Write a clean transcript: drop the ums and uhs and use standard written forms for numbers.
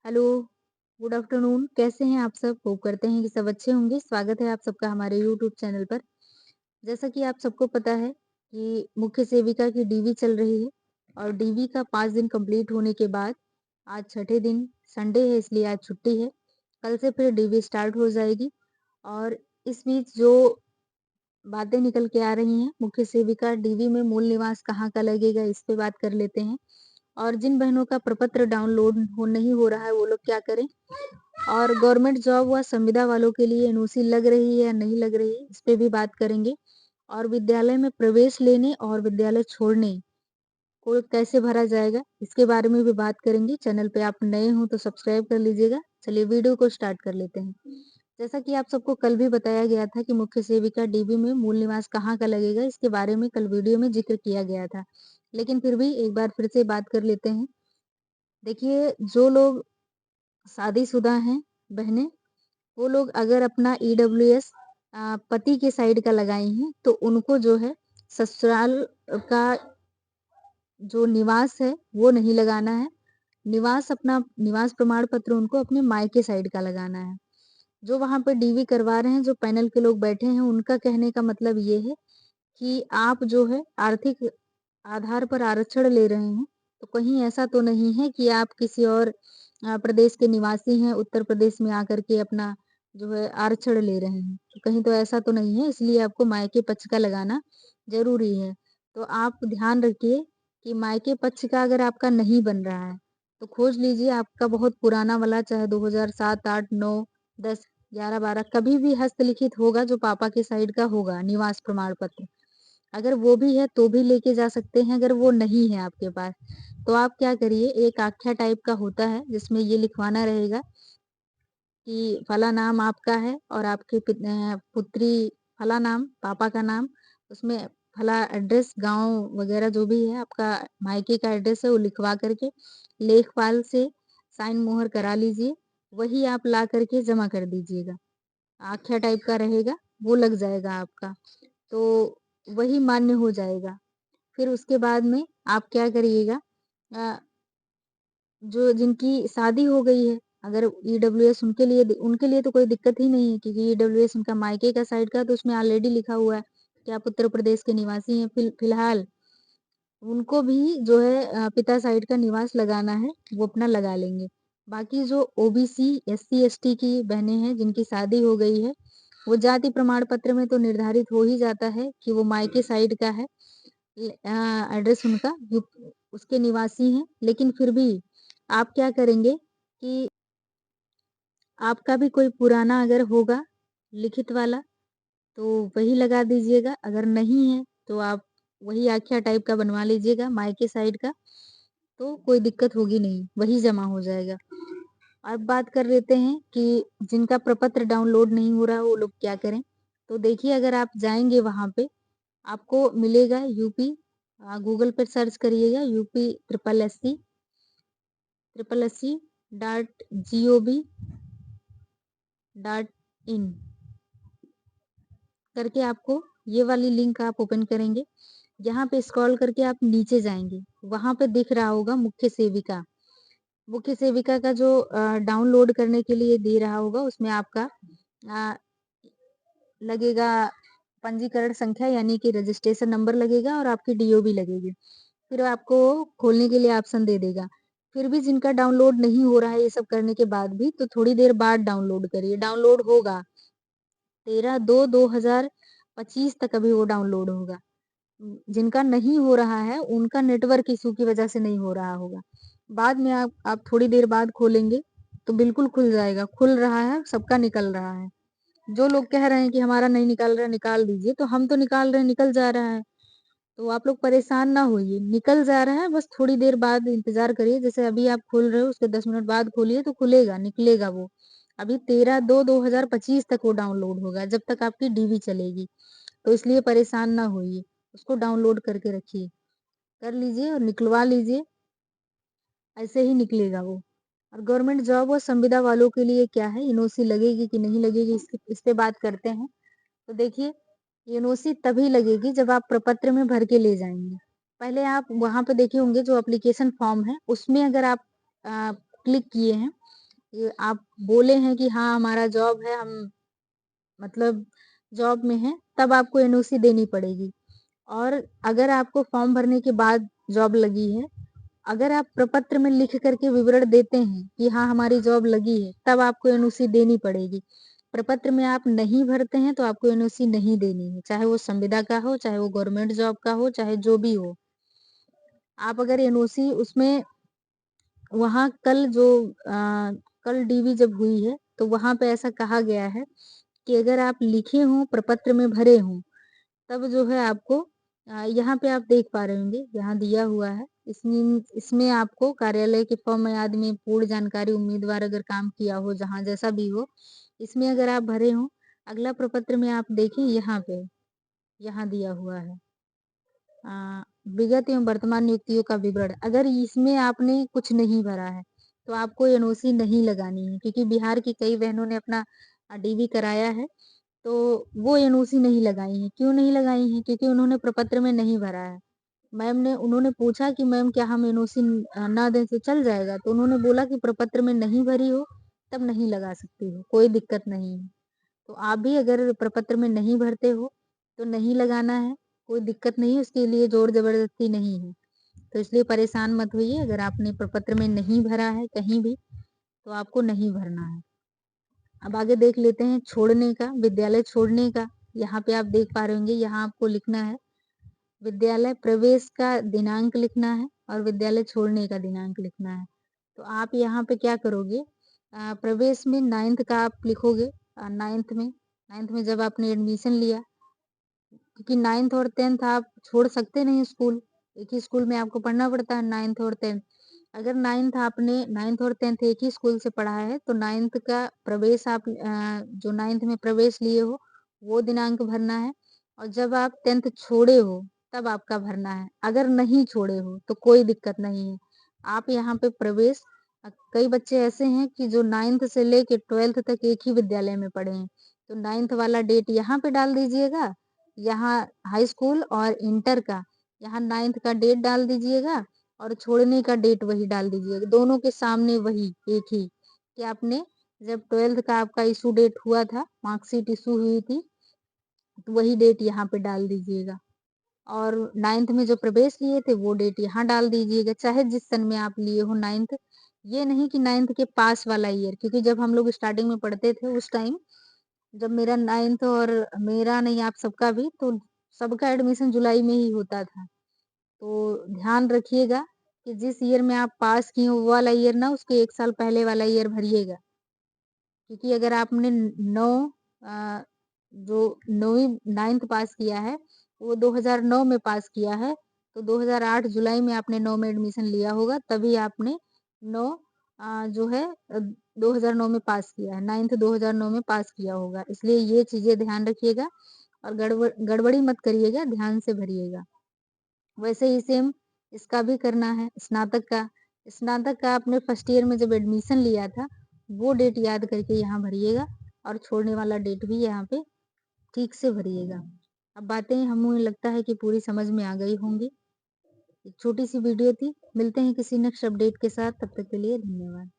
Hello, good afternoon. कैसे हैं आप सब? होप करते हैं कि सब अच्छे होंगे। स्वागत है आप सबका हमारे यूट्यूब चैनल पर। जैसा कि आप सबको पता है कि मुख्य सेविका की डीवी चल रही है और डीवी का 5 दिन कंप्लीट होने के बाद आज छठे दिन संडे है, इसलिए आज छुट्टी है। कल से फिर डीवी स्टार्ट हो जाएगी और इस बीच जो बातें निकल के आ रही हैं, मुख्य सेविका डीवी में मूल निवास कहाँ का लगेगा, इस पे बात कर लेते हैं। और जिन बहनों का प्रपत्र डाउनलोड नहीं हो रहा है, वो लोग क्या करें? और गवर्नमेंट जॉब व संविदा वालों के लिए एनओसी लग रही है या नहीं लग रही है, इस पे भी बात करेंगे। और विद्यालय में प्रवेश लेने और विद्यालय छोड़ने को कैसे भरा जाएगा, इसके बारे में भी बात करेंगे। चैनल पे आप नए हो तो सब्सक्राइब कर लीजिएगा। चलिए वीडियो को स्टार्ट कर लेते हैं। जैसा कि आप सबको कल भी बताया गया था कि मुख्य सेविका डीबी में मूल निवास कहाँ का लगेगा, इसके बारे में कल वीडियो में जिक्र किया गया था। लेकिन फिर भी एक बार फिर से बात कर लेते हैं। देखिए, जो लोग शादीशुदा हैं बहनें, वो लोग अगर अपना ईडब्ल्यूएस पति के साइड का लगाई हैं, तो उनको जो है ससुराल का जो निवास है, वो नहीं लगाना है। अपना निवास प्रमाण पत्र उनको अपने मायके साइड का लगाना है। जो वहाँ पे डीवी करवा रहे हैं, जो पैनल के लोग बैठे हैं, उनका कहने का मतलब ये है कि आप जो है आर्थिक आधार पर आरक्षण ले रहे हैं, तो कहीं ऐसा तो नहीं है कि आप किसी और प्रदेश के निवासी हैं, उत्तर प्रदेश में आकर के अपना जो है आरक्षण ले रहे हैं। तो कहीं तो ऐसा तो नहीं है, इसलिए आपको मायके पक्ष का लगाना ज़रूरी है। तो आप ध्यान रखिए कि मायके पक्ष का अगर आपका नहीं बन रहा है, तो खोज लीजिए आपका बहुत पुराना वाला, चाहे 2007, 8, 9, 10, 11, 12 कभी भी हस्तलिखित होगा, जो पापा के साइड का होगा निवास प्रमाण पत्र। अगर वो भी है तो भी लेके जा सकते हैं। अगर वो नहीं है आपके पास, तो आप क्या करिए, एक आख्या टाइप का होता है जिसमें ये लिखवाना रहेगा कि फला नाम आपका है और आपके पुत्री फला नाम, पापा का नाम, उसमें फला एड्रेस, गांव वगैरह जो भी है आपका मायके का एड्रेस है, वो लिखवा करके लेखपाल से साइन मोहर करा लीजिए। वही आप ला करके जमा कर दीजिएगा। आख्या टाइप का रहेगा, वो लग जाएगा आपका, तो वही मान्य हो जाएगा। फिर उसके बाद में आप क्या करिएगा, अ, जो जिनकी शादी हो गई है, अगर ईडब्ल्यूएस उनके लिए तो कोई दिक्कत ही नहीं है, क्योंकि ईडब्ल्यूएस उनका मायके का साइड का, तो उसमें ऑलरेडी लिखा हुआ है कि आप उत्तर प्रदेश के निवासी हैं। फिलहाल उनको भी जो है पिता साइड का निवास लगाना है, वो अपना लगा लेंगे। बाकी जो ओबीसी, एससी, एसटी की बहनें हैं जिनकी शादी हो गई है, वो जाति प्रमाण पत्र में तो निर्धारित हो ही जाता है कि वो मायके साइड का है, एड्रेस उनका उसके निवासी हैं। लेकिन फिर भी आप क्या करेंगे कि आपका भी कोई पुराना अगर होगा लिखित वाला, तो वही लगा दीजिएगा। अगर नहीं है तो आप वही आख्या टाइप का बनवा लीजिएगा मायके साइड का, तो कोई दिक्कत होगी नहीं, वही जमा हो जाएगा। अब बात कर लेते हैं कि जिनका प्रपत्र डाउनलोड नहीं हो रहा वो लोग क्या करें। तो देखिए, अगर आप जाएंगे वहां पे आपको मिलेगा यूपी, गूगल पर सर्च करिएगा यूपी SSC .gov.in करके आपको ये वाली लिंक आप ओपन करेंगे। यहाँ पे स्क्रॉल करके आप नीचे जाएंगे, वहां पे दिख रहा होगा मुख्य सेविका। मुख्य सेविका का जो डाउनलोड करने के लिए दे रहा होगा, उसमें आपका अ, लगेगा पंजीकरण संख्या, यानी कि रजिस्ट्रेशन नंबर लगेगा और आपकी डीओबी लगेगी। फिर आपको खोलने के लिए ऑप्शन दे देगा। फिर भी जिनका डाउनलोड नहीं हो रहा है ये सब करने के बाद भी, तो थोड़ी देर बाद डाउनलोड करिए। डाउनलोड होगा 13/2/2025 तक अभी वो डाउनलोड होगा। जिनका नहीं हो रहा है उनका नेटवर्क इशू की वजह से नहीं हो रहा होगा। बाद में आप थोड़ी देर बाद खोलेंगे तो बिल्कुल खुल जाएगा। खुल रहा है, सबका निकल रहा है। जो लोग कह रहे हैं कि हमारा नहीं निकाल रहा, निकाल दीजिए, तो हम तो निकाल रहे हैं, निकल जा रहा है। तो आप लोग परेशान ना होइए, निकल जा रहा है, बस थोड़ी देर बाद इंतजार करिए। जैसे अभी आप खोल रहे हो, उसके 10 मिनट बाद खोलिए तो खुलेगा, निकलेगा वो। अभी 13/2/2025 तक वो डाउनलोड होगा, जब तक आपकी डीवी चलेगी। तो इसलिए परेशान ना होइए, उसको डाउनलोड करके रखिए, कर लीजिए और निकलवा लीजिए, ऐसे ही निकलेगा वो। और गवर्नमेंट जॉब और संविदा वालों के लिए क्या है, एनओसी लगेगी कि नहीं लगेगी, इस पे बात करते हैं। तो देखिए, एनओसी तभी लगेगी जब आप प्रपत्र में भर के ले जाएंगे। पहले आप वहां पे देखे होंगे जो एप्लीकेशन फॉर्म है, उसमें अगर आप क्लिक किए हैं, ये आप बोले हैं कि हाँ, हमारा जॉब है, हम मतलब जॉब में हैं, तब आपको एनओसी देनी पड़ेगी। और अगर आपको फॉर्म भरने के बाद जॉब लगी है, अगर आप प्रपत्र में लिख कर के विवरण देते हैं कि हाँ, हमारी जॉब लगी है, तब आपको एनओसी देनी पड़ेगी। प्रपत्र में आप नहीं भरते हैं, तो आपको एनओसी नहीं देनी है, चाहे वो संविदा का हो, चाहे वो गवर्नमेंट जॉब का हो, चाहे जो भी हो। आप अगर एनओसी उसमें वहाँ कल डीवी जब हुई है, तो वहाँ पे ऐसा कहा गया है कि अगर आप लिखे हों, प्रपत्र में भरे हों, तब जो है आपको यहाँ पे आप देख पा रहे होंगे, यहाँ दिया हुआ है। इसमें इसमें आपको कार्यालय के फॉर्म याद में पूर्ण जानकारी उम्मीदवार अगर काम किया हो, जहाँ जैसा भी हो, इसमें अगर आप भरे हों, अगला प्रपत्र में आप देखें यहाँ पे, यहाँ दिया हुआ है। अ, विगत एवं वर्तमान नियुक्तियों का विवरण, अगर इसमें आपने कुछ नहीं भरा है, तो आपको एनओसी नहीं लगानी है क्योंकि बिहार की कई बहनों ने अपना डीवी कराया है, तो वो एनओसी नहीं लगाई हैं। क्यों नहीं लगाई हैं? क्योंकि उन्होंने प्रपत्र में नहीं भरा है। उन्होंने पूछा कि मैम क्या हम एनओसी ना दें तो चल जाएगा? तो उन्होंने बोला कि प्रपत्र में नहीं भरी हो, तब नहीं लगा सकती हो, कोई दिक्कत नहीं है। तो आप भी अगर प्रपत्र में नहीं भरते हो, तो नहीं लगाना है, कोई दिक्कत नहीं है, उसके लिए ज़ोर-ज़बरदस्ती नहीं है। तो इसलिए परेशान मत होइए, अगर आपने प्रपत्र में नहीं भरा है कहीं भी, तो आपको नहीं भरना है। अब आगे देख लेते हैं छोड़ने का, विद्यालय छोड़ने का। यहाँ पे आप देख पा रहे होंगे, यहाँ आपको लिखना है, विद्यालय प्रवेश का दिनांक लिखना है और विद्यालय छोड़ने का दिनांक लिखना है। तो आप यहाँ पे क्या करोगे, प्रवेश में 9th का आप लिखोगे, 9th में जब आपने एडमिशन लिया, क्योंकि 9th और 10th आप छोड़ सकते नहीं स्कूल, एक ही स्कूल में आपको पढ़ना पड़ता है 9th और 10th। अगर 9th और 10th एक ही स्कूल से पढ़ा है, तो 9th का प्रवेश आप जो 9th में प्रवेश लिए हो, वो दिनांक भरना है और जब आप 10th छोड़े हो, तब आपका भरना है। अगर नहीं छोड़े हो, तो कोई दिक्कत नहीं है। आप यहाँ पे प्रवेश कई बच्चे ऐसे हैं कि जो 9th से लेके 12th तक एक ही विद्यालय में पढ़े हैं, तो 9th वाला डेट यहाँ पे डाल दीजिएगा, यहाँ हाई स्कूल और इंटर का, यहाँ 9th का डेट डाल दीजिएगा और छोड़ने का डेट वही डाल दीजिएगा। दोनों के सामने वही एक ही, कि आपने जब 12th का आपका इशू डेट हुआ था, मार्कशीट इशू हुई थी, तो वही डेट यहाँ पे डाल दीजिएगा। और 9th में जो प्रवेश लिए थे, वो डेट यहाँ डाल दीजिएगा, चाहे जिस सन में आप लिए हो 9th। ये नहीं कि 9th के पास वाला ईयर, क्योंकि जब हम लोग स्टार्टिंग में पढ़ते थे उस टाइम, जब मेरा 9th और मेरा नहीं आप सबका भी, तो सबका एडमिशन जुलाई में ही होता था। तो ध्यान रखिएगा कि जिस ईयर में आप पास किए हो वो वाला ईयर ना, उसके 1 साल पहले वाला ईयर भरिएगा। क्योंकि अगर आपने 9 अ, जो 9वीं 9th पास किया है, वो 2009 में पास किया है, तो 2008 जुलाई में आपने 9 में एडमिशन लिया होगा, तभी आपने 9 जो है 2009 में पास किया है, 9th 2009 में पास किया होगा। इसलिए ये चीज़ें ध्यान रखिएगा और गड़बड़ी मत करिएगा, ध्यान से भरिएगा। वैसे ही सेम इसका भी करना है, स्नातक का। स्नातक का आपने फर्स्ट ईयर में जब एडमिशन लिया था, वो डेट याद करके यहाँ भरिएगा और छोड़ने वाला डेट भी यहाँ पे ठीक से भरिएगा। अब बातें हमें लगता है कि पूरी समझ में आ गई होंगी। एक छोटी-सी वीडियो थी, मिलते हैं किसी नेक्स्ट अपडेट के साथ, तब तक के लिए धन्यवाद।